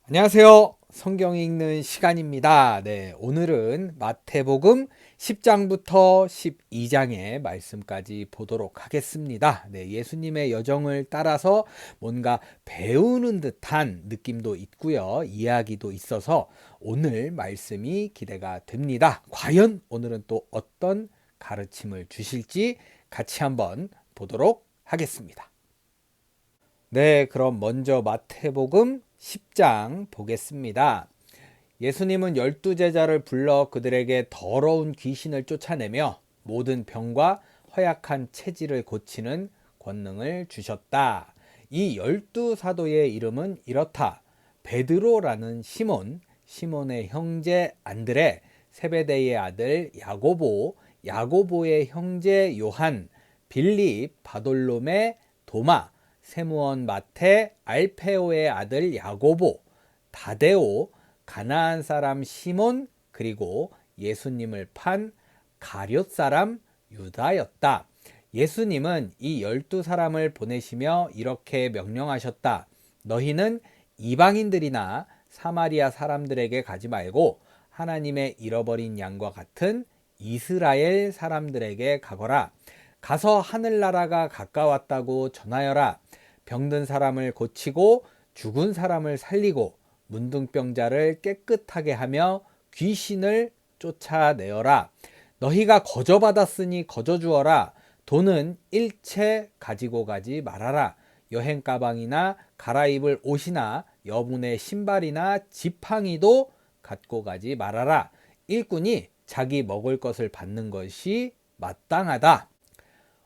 안녕하세요. 성경 읽는 시간입니다. 네, 오늘은 마태복음 10장부터 12장의 말씀까지 보도록 하겠습니다. 네, 예수님의 여정을 따라서 뭔가 배우는 듯한 느낌도 있고요. 이야기도 있어서 오늘 말씀이 기대가 됩니다. 과연 오늘은 또 어떤 가르침을 주실지 같이 한번 보도록 하겠습니다. 네, 그럼 먼저 마태복음 10장 보겠습니다. 예수님은 12제자를 불러 그들에게 더러운 귀신을 쫓아내며 모든 병과 허약한 체질을 고치는 권능을 주셨다. 이 12사도의 이름은 이렇다. 베드로라는 시몬, 시몬의 형제 안드레, 세베대의 아들 야고보, 야고보의 형제 요한, 빌립, 바돌로메, 도마, 세무원 마태, 알페오의 아들 야고보, 다데오, 가나안 사람 시몬, 그리고 예수님을 판 가룟 사람 유다였다. 예수님은 이 12사람을 보내시며 이렇게 명령하셨다. 너희는 이방인들이나 사마리아 사람들에게 가지 말고 하나님의 잃어버린 양과 같은 이스라엘 사람들에게 가거라. 가서 하늘나라가 가까웠다고 전하여라. 병든 사람을 고치고 죽은 사람을 살리고 문둥병자를 깨끗하게 하며 귀신을 쫓아내어라. 너희가 거저받았으니 거저주어라. 돈은 일체 가지고 가지 말아라. 여행 가방이나 갈아입을 옷이나 여분의 신발이나 지팡이도 갖고 가지 말아라. 일꾼이 자기 먹을 것을 받는 것이 마땅하다.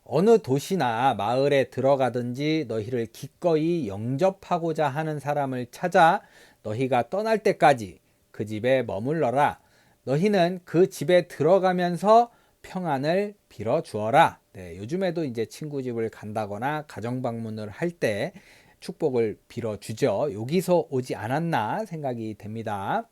어느 도시나 마을에 들어가든지 너희를 기꺼이 영접하고자 하는 사람을 찾아 너희가 떠날 때까지 그 집에 머물러라. 너희는 그 집에 들어가면서 평안을 빌어 주어라. 네, 요즘에도 이제 친구 집을 간다거나 가정 방문을 할 때 축복을 빌어 주죠. 여기서 오지 않았나 생각이 됩니다.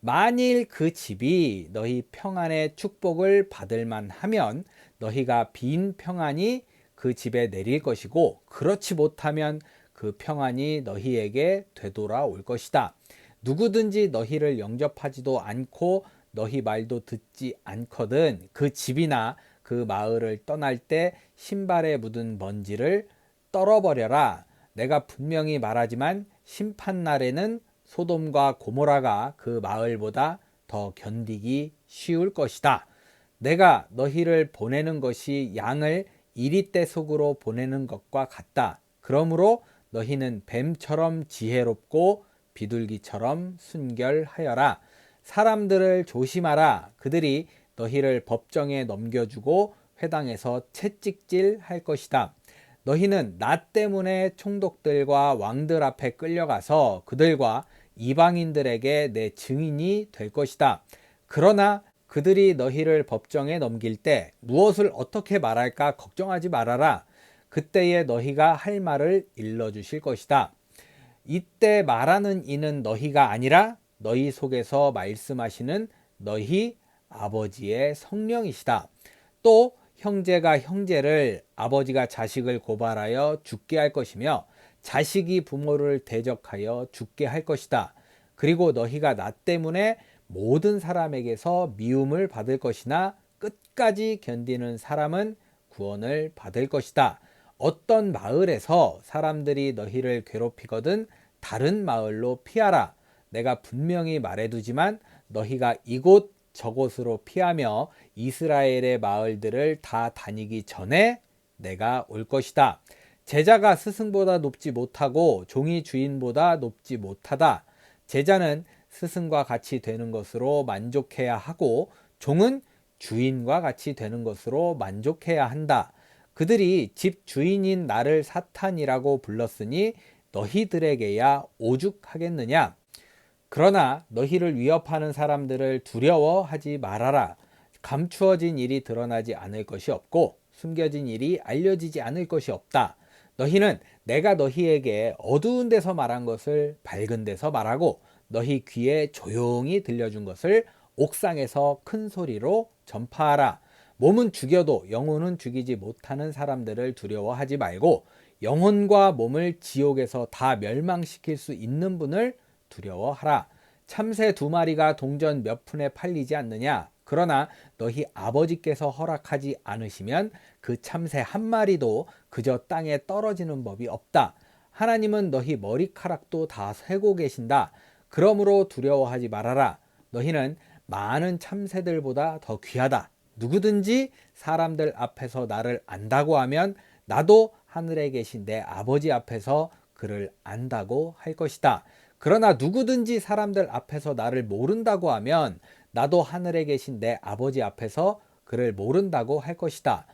만일 그 집이 너희 평안의 축복을 받을 만하면 너희가 빈 평안이 그 집에 내릴 것이고 그렇지 못하면 그 평안이 너희에게 되돌아올 것이다. 누구든지 너희를 영접하지도 않고 너희 말도 듣지 않거든 그 집이나 그 마을을 떠날 때 신발에 묻은 먼지를 떨어버려라. 내가 분명히 말하지만 심판날에는 소돔과 고모라가 그 마을보다 더 견디기 쉬울 것이다. 내가 너희를 보내는 것이 양을 이리떼 속으로 보내는 것과 같다. 그러므로 너희는 뱀처럼 지혜롭고 비둘기처럼 순결하여라. 사람들을 조심하라. 그들이 너희를 법정에 넘겨주고 회당에서 채찍질 할 것이다. 너희는 나 때문에 총독들과 왕들 앞에 끌려가서 그들과 이방인들에게 내 증인이 될 것이다. 그러나 그들이 너희를 법정에 넘길 때 무엇을 어떻게 말할까 걱정하지 말아라. 그때에 너희가 할 말을 일러주실 것이다. 이때 말하는 이는 너희가 아니라 너희 속에서 말씀하시는 너희 아버지의 성령이시다. 또 형제가 형제를, 아버지가 자식을 고발하여 죽게 할 것이며 자식이 부모를 대적하여 죽게 할 것이다. 그리고 너희가 나 때문에 모든 사람에게서 미움을 받을 것이나 끝까지 견디는 사람은 구원을 받을 것이다. 어떤 마을에서 사람들이 너희를 괴롭히거든 다른 마을로 피하라. 내가 분명히 말해두지만 너희가 이곳 저곳으로 피하며 이스라엘의 마을들을 다 다니기 전에 내가 올 것이다. 제자가 스승보다 높지 못하고 종이 주인보다 높지 못하다. 제자는 스승과 같이 되는 것으로 만족해야 하고 종은 주인과 같이 되는 것으로 만족해야 한다. 그들이 집 주인인 나를 사탄이라고 불렀으니 너희들에게야 오죽하겠느냐. 그러나 너희를 위협하는 사람들을 두려워하지 말아라. 감추어진 일이 드러나지 않을 것이 없고 숨겨진 일이 알려지지 않을 것이 없다. 너희는 내가 너희에게 어두운 데서 말한 것을 밝은 데서 말하고 너희 귀에 조용히 들려준 것을 옥상에서 큰 소리로 전파하라. 몸은 죽여도 영혼은 죽이지 못하는 사람들을 두려워하지 말고 영혼과 몸을 지옥에서 다 멸망시킬 수 있는 분을 두려워하라. 참새 2마리가 동전 몇 푼에 팔리지 않느냐? 그러나 너희 아버지께서 허락하지 않으시면 그 참새 1마리도 그저 땅에 떨어지는 법이 없다. 하나님은 너희 머리카락도 다 세고 계신다. 그러므로 두려워하지 말아라. 너희는 많은 참새들보다 더 귀하다. 누구든지 사람들 앞에서 나를 안다고 하면 나도 하늘에 계신 내 아버지 앞에서 그를 안다고 할 것이다. 그러나 누구든지 사람들 앞에서 나를 모른다고 하면 나도 하늘에 계신 내 아버지 앞에서 그를 모른다고 할 것이다.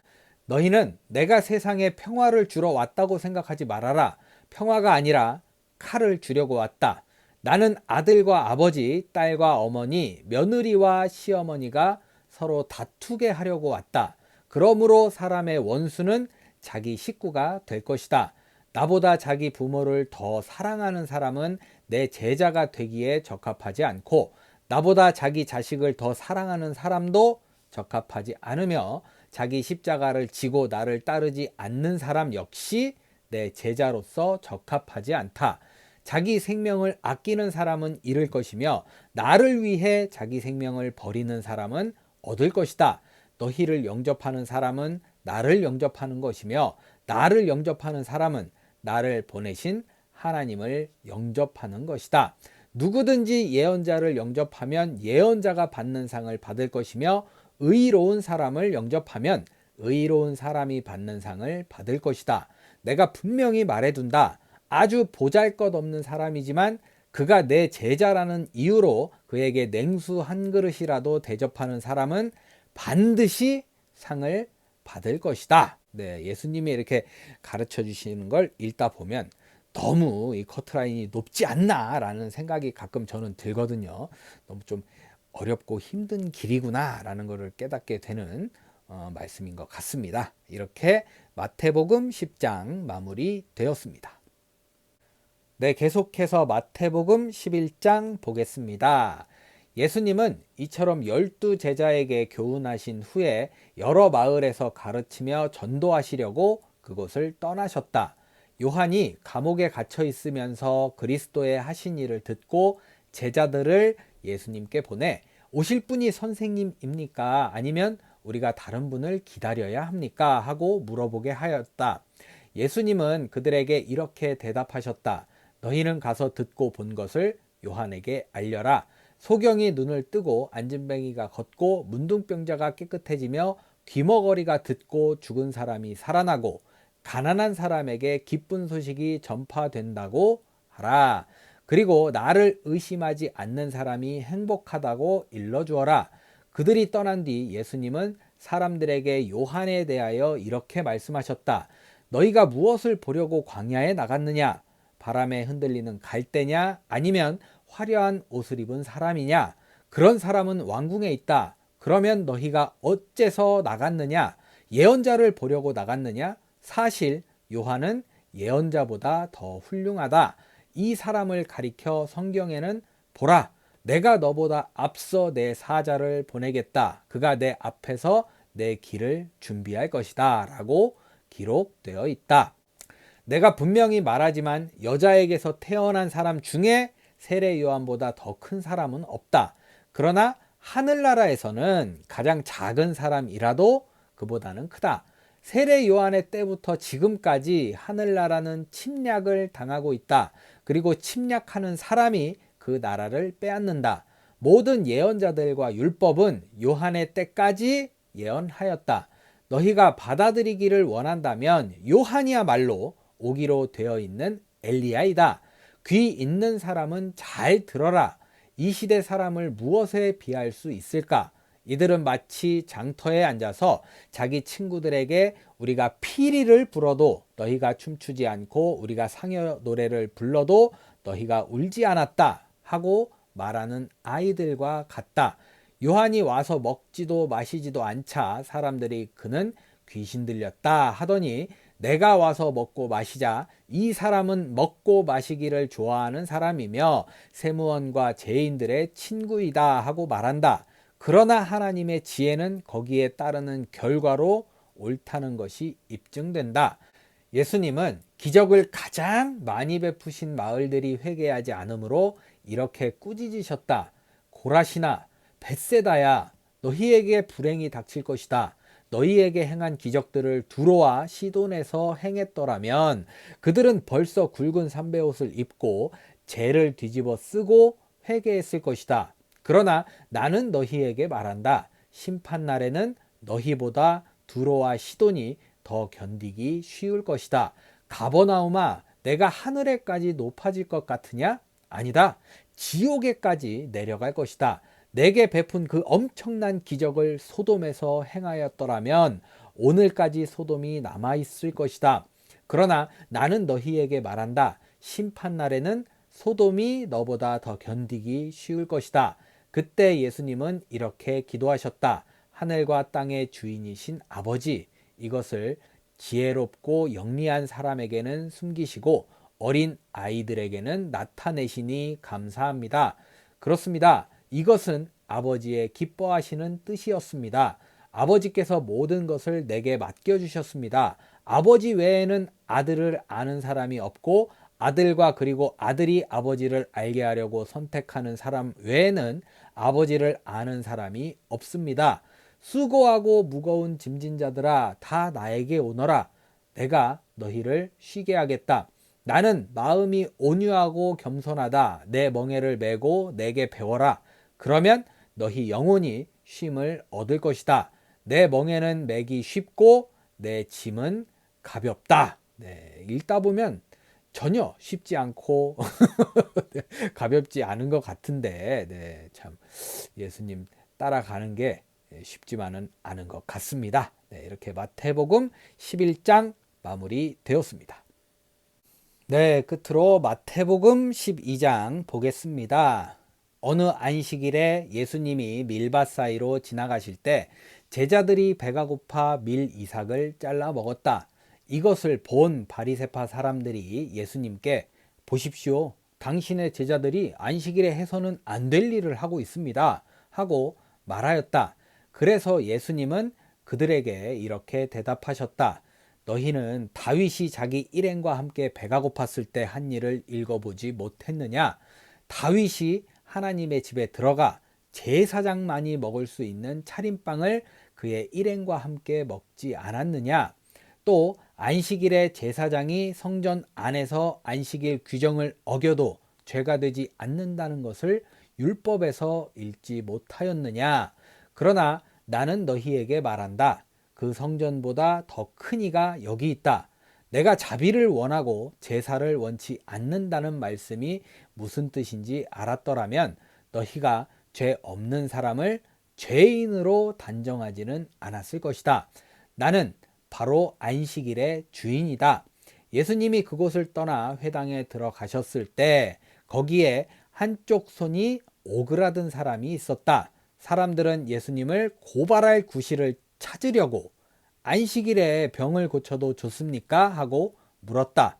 너희는 내가 세상에 평화를 주러 왔다고 생각하지 말아라. 평화가 아니라 칼을 주려고 왔다. 나는 아들과 아버지, 딸과 어머니, 며느리와 시어머니가 서로 다투게 하려고 왔다. 그러므로 사람의 원수는 자기 식구가 될 것이다. 나보다 자기 부모를 더 사랑하는 사람은 내 제자가 되기에 적합하지 않고 나보다 자기 자식을 더 사랑하는 사람도 적합하지 않으며 자기 십자가를 지고 나를 따르지 않는 사람 역시 내 제자로서 적합하지 않다. 자기 생명을 아끼는 사람은 잃을 것이며 나를 위해 자기 생명을 버리는 사람은 얻을 것이다. 너희를 영접하는 사람은 나를 영접하는 것이며 나를 영접하는 사람은 나를 보내신 하나님을 영접하는 것이다. 누구든지 예언자를 영접하면 예언자가 받는 상을 받을 것이며 의로운 사람을 영접하면 의로운 사람이 받는 상을 받을 것이다. 내가 분명히 말해둔다. 아주 보잘것없는 사람이지만 그가 내 제자라는 이유로 그에게 냉수 한 그릇이라도 대접하는 사람은 반드시 상을 받을 것이다. 네, 예수님이 이렇게 가르쳐 주시는 걸 읽다 보면 너무 이 커트라인이 높지 않나라는 생각이 가끔 저는 들거든요. 너무 좀 어렵고 힘든 길이구나 라는 것을 깨닫게 되는 말씀인 것 같습니다. 이렇게 마태복음 10장 마무리되었습니다. 네, 계속해서 마태복음 11장 보겠습니다. 예수님은 이처럼 12제자에게 교훈하신 후에 여러 마을에서 가르치며 전도하시려고 그곳을 떠나셨다. 요한이 감옥에 갇혀 있으면서 그리스도의 하신 일을 듣고 제자들을 예수님께 보내 오실 분이 선생님입니까? 아니면 우리가 다른 분을 기다려야 합니까? 하고 물어보게 하였다. 예수님은 그들에게 이렇게 대답하셨다. 너희는 가서 듣고 본 것을 요한에게 알려라. 소경이 눈을 뜨고 안진뱅이가 걷고 문둥병자가 깨끗해지며 귀머거리가 듣고 죽은 사람이 살아나고 가난한 사람에게 기쁜 소식이 전파된다고 하라. 그리고 나를 의심하지 않는 사람이 행복하다고 일러주어라. 그들이 떠난 뒤 예수님은 사람들에게 요한에 대하여 이렇게 말씀하셨다. 너희가 무엇을 보려고 광야에 나갔느냐? 바람에 흔들리는 갈대냐? 아니면 화려한 옷을 입은 사람이냐? 그런 사람은 왕궁에 있다. 그러면 너희가 어째서 나갔느냐? 예언자를 보려고 나갔느냐? 사실 요한은 예언자보다 더 훌륭하다. 이 사람을 가리켜 성경에는 보라, 내가 너보다 앞서 내 사자를 보내겠다. 그가 내 앞에서 내 길을 준비할 것이다. 라고 기록되어 있다. 내가 분명히 말하지만 여자에게서 태어난 사람 중에 세례 요한보다 더 큰 사람은 없다. 그러나 하늘나라에서는 가장 작은 사람이라도 그보다는 크다. 세례 요한의 때부터 지금까지 하늘나라는 침략을 당하고 있다. 그리고 침략하는 사람이 그 나라를 빼앗는다. 모든 예언자들과 율법은 요한의 때까지 예언하였다. 너희가 받아들이기를 원한다면 요한이야말로 오기로 되어 있는 엘리야이다. 귀 있는 사람은 잘 들어라. 이 시대 사람을 무엇에 비할 수 있을까? 이들은 마치 장터에 앉아서 자기 친구들에게 우리가 피리를 불어도 너희가 춤추지 않고 우리가 상여 노래를 불러도 너희가 울지 않았다 하고 말하는 아이들과 같다. 요한이 와서 먹지도 마시지도 않자 사람들이 그는 귀신 들렸다 하더니 내가 와서 먹고 마시자. 이 사람은 먹고 마시기를 좋아하는 사람이며 세무원과 죄인들의 친구이다 하고 말한다. 그러나 하나님의 지혜는 거기에 따르는 결과로 옳다는 것이 입증된다. 예수님은 기적을 가장 많이 베푸신 마을들이 회개하지 않으므로 이렇게 꾸짖으셨다. 고라시나 벳세다야, 너희에게 불행이 닥칠 것이다. 너희에게 행한 기적들을 두로와 시돈에서 행했더라면 그들은 벌써 굵은 삼베옷을 입고 죄를 뒤집어 쓰고 회개했을 것이다. 그러나 나는 너희에게 말한다. 심판날에는 너희보다 두로와 시돈이 더 견디기 쉬울 것이다. 가버나움아, 내가 하늘에까지 높아질 것 같으냐? 아니다. 지옥에까지 내려갈 것이다. 내게 베푼 그 엄청난 기적을 소돔에서 행하였더라면 오늘까지 소돔이 남아있을 것이다. 그러나 나는 너희에게 말한다. 심판날에는 소돔이 너보다 더 견디기 쉬울 것이다. 그때 예수님은 이렇게 기도하셨다. 하늘과 땅의 주인이신 아버지, 이것을 지혜롭고 영리한 사람에게는 숨기시고 어린 아이들에게는 나타내시니 감사합니다. 그렇습니다. 이것은 아버지의 기뻐하시는 뜻이었습니다. 아버지께서 모든 것을 내게 맡겨주셨습니다. 아버지 외에는 아들을 아는 사람이 없고 아들과 그리고 아들이 아버지를 알게 하려고 선택하는 사람 외에는 아버지를 아는 사람이 없습니다. 수고하고 무거운 짐진 자들아, 다 나에게 오너라. 내가 너희를 쉬게 하겠다. 나는 마음이 온유하고 겸손하다. 내 멍에를 메고 내게 배워라. 그러면 너희 영혼이 쉼을 얻을 것이다. 내 멍에는 매기 쉽고 내 짐은 가볍다. 네, 읽다 보면 전혀 쉽지 않고 가볍지 않은 것 같은데, 네, 참 예수님 따라가는 게 쉽지만은 않은 것 같습니다. 네, 이렇게 마태복음 11장 마무리되었습니다. 네, 끝으로 마태복음 12장 보겠습니다. 어느 안식일에 예수님이 밀밭 사이로 지나가실 때 제자들이 배가 고파 밀 이삭을 잘라 먹었다. 이것을 본 바리새파 사람들이 예수님께 보십시오. 당신의 제자들이 안식일에 해서는 안 될 일을 하고 있습니다. 하고 말하였다. 그래서 예수님은 그들에게 이렇게 대답하셨다. 너희는 다윗이 자기 일행과 함께 배가 고팠을 때 한 일을 읽어보지 못했느냐? 다윗이 하나님의 집에 들어가 제사장만이 먹을 수 있는 차림빵을 그의 일행과 함께 먹지 않았느냐? 또 안식일에 제사장이 성전 안에서 안식일 규정을 어겨도 죄가 되지 않는다는 것을 율법에서 읽지 못하였느냐? 그러나 나는 너희에게 말한다. 그 성전보다 더 큰 이가 여기 있다. 내가 자비를 원하고 제사를 원치 않는다는 말씀이 무슨 뜻인지 알았더라면 너희가 죄 없는 사람을 죄인으로 단정하지는 않았을 것이다. 나는 바로 안식일의 주인이다. 예수님이 그곳을 떠나 회당에 들어가셨을 때 거기에 한쪽 손이 오그라든 사람이 있었다. 사람들은 예수님을 고발할 구실을 찾으려고 안식일에 병을 고쳐도 좋습니까? 하고 물었다.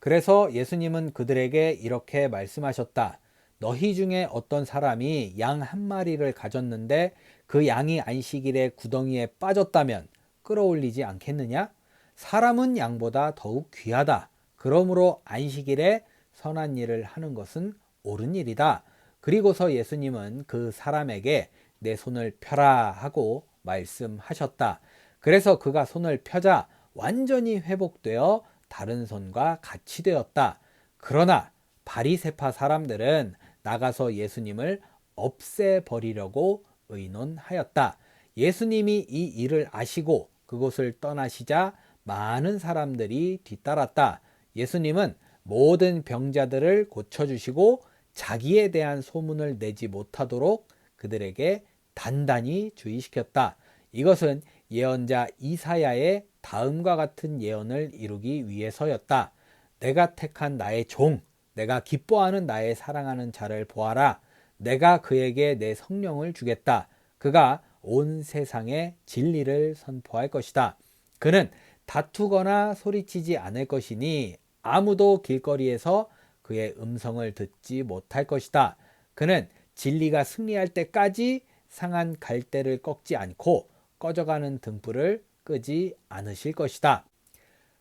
그래서 예수님은 그들에게 이렇게 말씀하셨다. 너희 중에 어떤 사람이 양 한 마리를 가졌는데 그 양이 안식일에 구덩이에 빠졌다면 끌어올리지 않겠느냐? 사람은 양보다 더욱 귀하다. 그러므로 안식일에 선한 일을 하는 것은 옳은 일이다. 그리고서 예수님은 그 사람에게 내 손을 펴라 하고 말씀하셨다. 그래서 그가 손을 펴자 완전히 회복되어 다른 손과 같이 되었다. 그러나 바리새파 사람들은 나가서 예수님을 없애버리려고 의논하였다. 예수님이 이 일을 아시고 그곳을 떠나시자 많은 사람들이 뒤따랐다. 예수님은 모든 병자들을 고쳐주시고 자기에 대한 소문을 내지 못하도록 그들에게 단단히 주의시켰다. 이것은 예언자 이사야의 다음과 같은 예언을 이루기 위해서였다. 내가 택한 나의 종, 내가 기뻐하는 나의 사랑하는 자를 보아라. 내가 그에게 내 성령을 주겠다. 그가 온 세상에 진리를 선포할 것이다. 그는 다투거나 소리치지 않을 것이니 아무도 길거리에서 그의 음성을 듣지 못할 것이다. 그는 진리가 승리할 때까지 상한 갈대를 꺾지 않고 꺼져가는 등불을 끄지 않으실 것이다.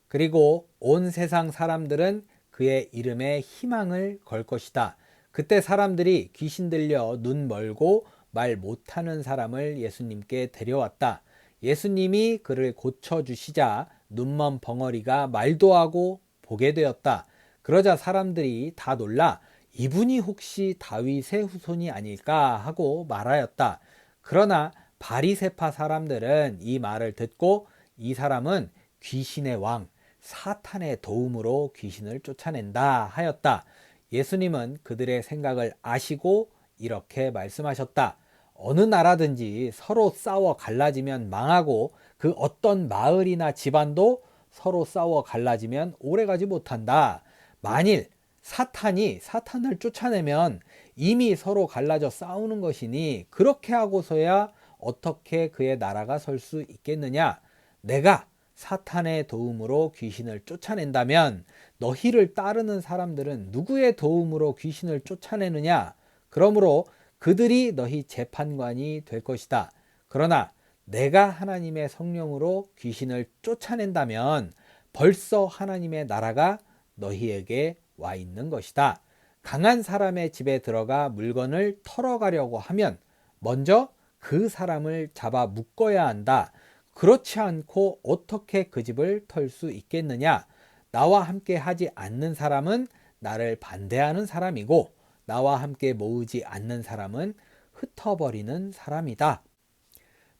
그리고 온 세상 사람들은 그의 이름에 희망을 걸 것이다. 그때 사람들이 귀신 들려 눈 멀고 말 못하는 사람을 예수님께 데려왔다. 예수님이 그를 고쳐주시자 눈먼 벙어리가 말도 하고 보게 되었다. 그러자 사람들이 다 놀라 이분이 혹시 다윗의 후손이 아닐까 하고 말하였다. 그러나 바리새파 사람들은 이 말을 듣고 이 사람은 귀신의 왕 사탄의 도움으로 귀신을 쫓아낸다 하였다. 예수님은 그들의 생각을 아시고 이렇게 말씀하셨다. 어느 나라든지 서로 싸워 갈라지면 망하고 그 어떤 마을이나 집안도 서로 싸워 갈라지면 오래가지 못한다. 만일 사탄이 사탄을 쫓아내면 이미 서로 갈라져 싸우는 것이니 그렇게 하고서야 어떻게 그의 나라가 설 수 있겠느냐. 내가 사탄의 도움으로 귀신을 쫓아낸다면 너희를 따르는 사람들은 누구의 도움으로 귀신을 쫓아내느냐? 그러므로 그들이 너희 재판관이 될 것이다. 그러나 내가 하나님의 성령으로 귀신을 쫓아낸다면 벌써 하나님의 나라가 너희에게 와 있는 것이다. 강한 사람의 집에 들어가 물건을 털어가려고 하면 먼저 그 사람을 잡아 묶어야 한다. 그렇지 않고 어떻게 그 집을 털 수 있겠느냐? 나와 함께 하지 않는 사람은 나를 반대하는 사람이고 나와 함께 모으지 않는 사람은 흩어버리는 사람이다.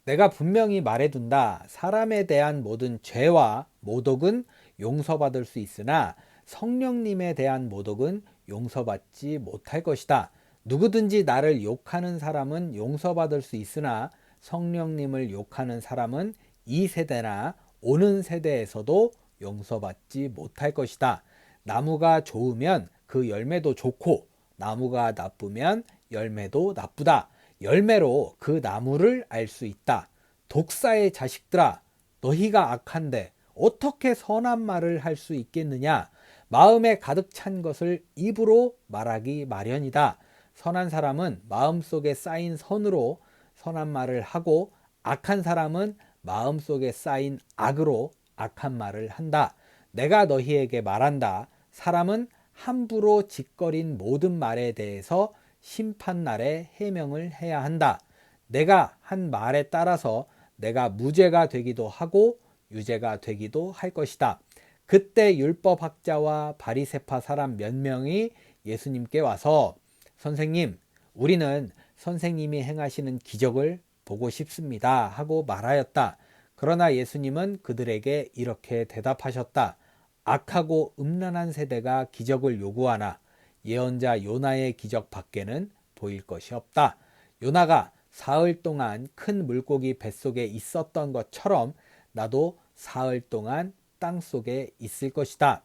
내가 분명히 말해둔다. 사람에 대한 모든 죄와 모독은 용서받을 수 있으나 성령님에 대한 모독은 용서받지 못할 것이다. 누구든지 나를 욕하는 사람은 용서받을 수 있으나 성령님을 욕하는 사람은 이 세대나 오는 세대에서도 용서받지 못할 것이다. 나무가 좋으면 그 열매도 좋고 나무가 나쁘면 열매도 나쁘다. 열매로 그 나무를 알 수 있다. 독사의 자식들아, 너희가 악한데 어떻게 선한 말을 할 수 있겠느냐? 마음에 가득 찬 것을 입으로 말하기 마련이다. 선한 사람은 마음속에 쌓인 선으로 선한 말을 하고 악한 사람은 마음속에 쌓인 악으로 악한 말을 한다. 내가 너희에게 말한다. 사람은 함부로 짓거린 모든 말에 대해서 심판날에 해명을 해야 한다. 내가 한 말에 따라서 내가 무죄가 되기도 하고 유죄가 되기도 할 것이다. 그때 율법학자와 바리새파 사람 몇 명이 예수님께 와서 선생님, 우리는 선생님이 행하시는 기적을 보고 싶습니다 하고 말하였다. 그러나 예수님은 그들에게 이렇게 대답하셨다. 악하고 음란한 세대가 기적을 요구하나 예언자 요나의 기적 밖에는 보일 것이 없다. 요나가 사흘 동안 큰 물고기 뱃속에 있었던 것처럼 나도 사흘 동안 땅속에 있을 것이다.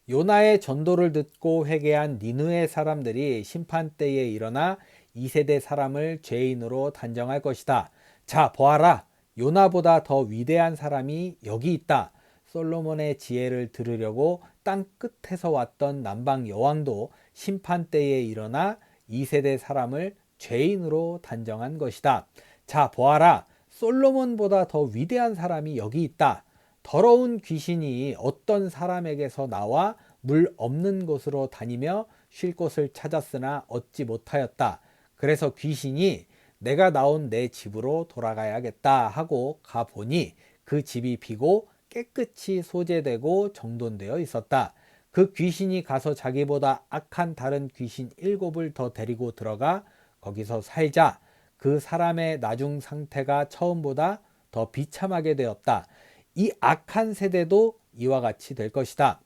요나의 전도를 듣고 회개한 니느웨 사람들이 심판때에 일어나 2세대 사람을 죄인으로 단정할 것이다. 자, 보아라. 요나보다 더 위대한 사람이 여기 있다. 솔로몬의 지혜를 들으려고 땅 끝에서 왔던 남방 여왕도 심판때에 일어나 2세대 사람을 죄인으로 단정한 것이다. 자, 보아라. 솔로몬보다 더 위대한 사람이 여기 있다. 더러운 귀신이 어떤 사람에게서 나와 물 없는 곳으로 다니며 쉴 곳을 찾았으나 얻지 못하였다. 그래서 귀신이 내가 나온 내 집으로 돌아가야겠다 하고 가보니 그 집이 비고 깨끗이 소재되고 정돈되어 있었다. 그 귀신이 가서 자기보다 악한 다른 귀신 7을 더 데리고 들어가 거기서 살자 그 사람의 나중 상태가 처음보다 더 비참하게 되었다. 이 악한 세대도 이와 같이 될 것이다.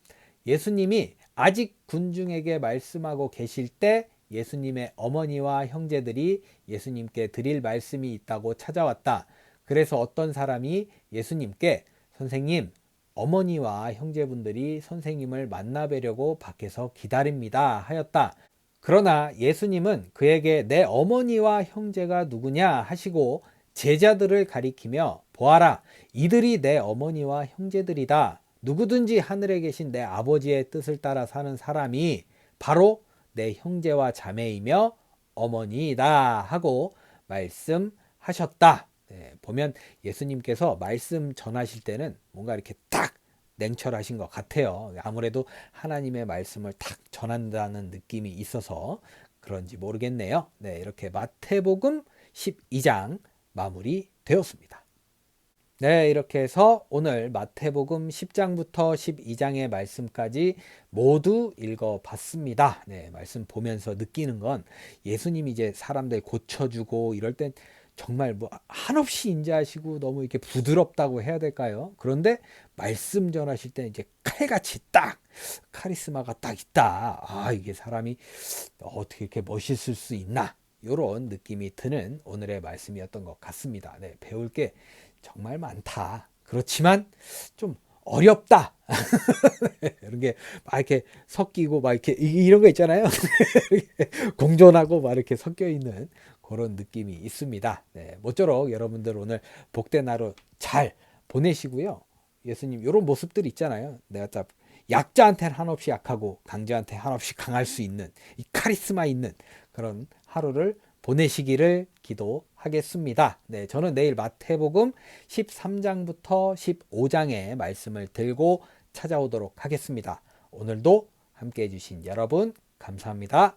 예수님이 아직 군중에게 말씀하고 계실 때 예수님의 어머니와 형제들이 예수님께 드릴 말씀이 있다고 찾아왔다. 그래서 어떤 사람이 예수님께 선생님, 어머니와 형제분들이 선생님을 만나뵈려고 밖에서 기다립니다 하였다. 그러나 예수님은 그에게 내 어머니와 형제가 누구냐 하시고 제자들을 가리키며 보아라, 이들이 내 어머니와 형제들이다. 누구든지 하늘에 계신 내 아버지의 뜻을 따라 사는 사람이 바로 내 형제와 자매이며 어머니이다 하고 말씀하셨다. 네, 보면 예수님께서 말씀 전하실 때는 뭔가 이렇게 딱 냉철하신 것 같아요. 아무래도 하나님의 말씀을 딱 전한다는 느낌이 있어서 그런지 모르겠네요. 네, 이렇게 마태복음 12장 마무리되었습니다. 네, 이렇게 해서 오늘 마태복음 10장부터 12장의 말씀까지 모두 읽어봤습니다. 네, 말씀 보면서 느끼는 건 예수님이 이제 사람들 고쳐주고 이럴 땐 정말 뭐 한없이 인자하시고 너무 이렇게 부드럽다고 해야 될까요? 그런데 말씀 전하실 때 이제 칼같이 딱 카리스마가 딱 있다. 아, 이게 사람이 어떻게 이렇게 멋있을 수 있나? 이런 느낌이 드는 오늘의 말씀이었던 것 같습니다. 네, 배울 게 정말 많다. 그렇지만 좀 어렵다. 이런 게 막 이렇게 섞이고 막 이렇게 이런 거 있잖아요. 공존하고 막 이렇게 섞여 있는 그런 느낌이 있습니다. 네, 모쪼록 여러분들 오늘 복된 하루 잘 보내시고요. 예수님 이런 모습들 있잖아요. 내가 딱 약자한테는 한없이 약하고 강자한테 한없이 강할 수 있는 이 카리스마 있는 그런 하루를 보내시기를 기도하겠습니다. 네, 저는 내일 마태복음 13장부터 15장의 말씀을 들고 찾아오도록 하겠습니다. 오늘도 함께 해주신 여러분 감사합니다.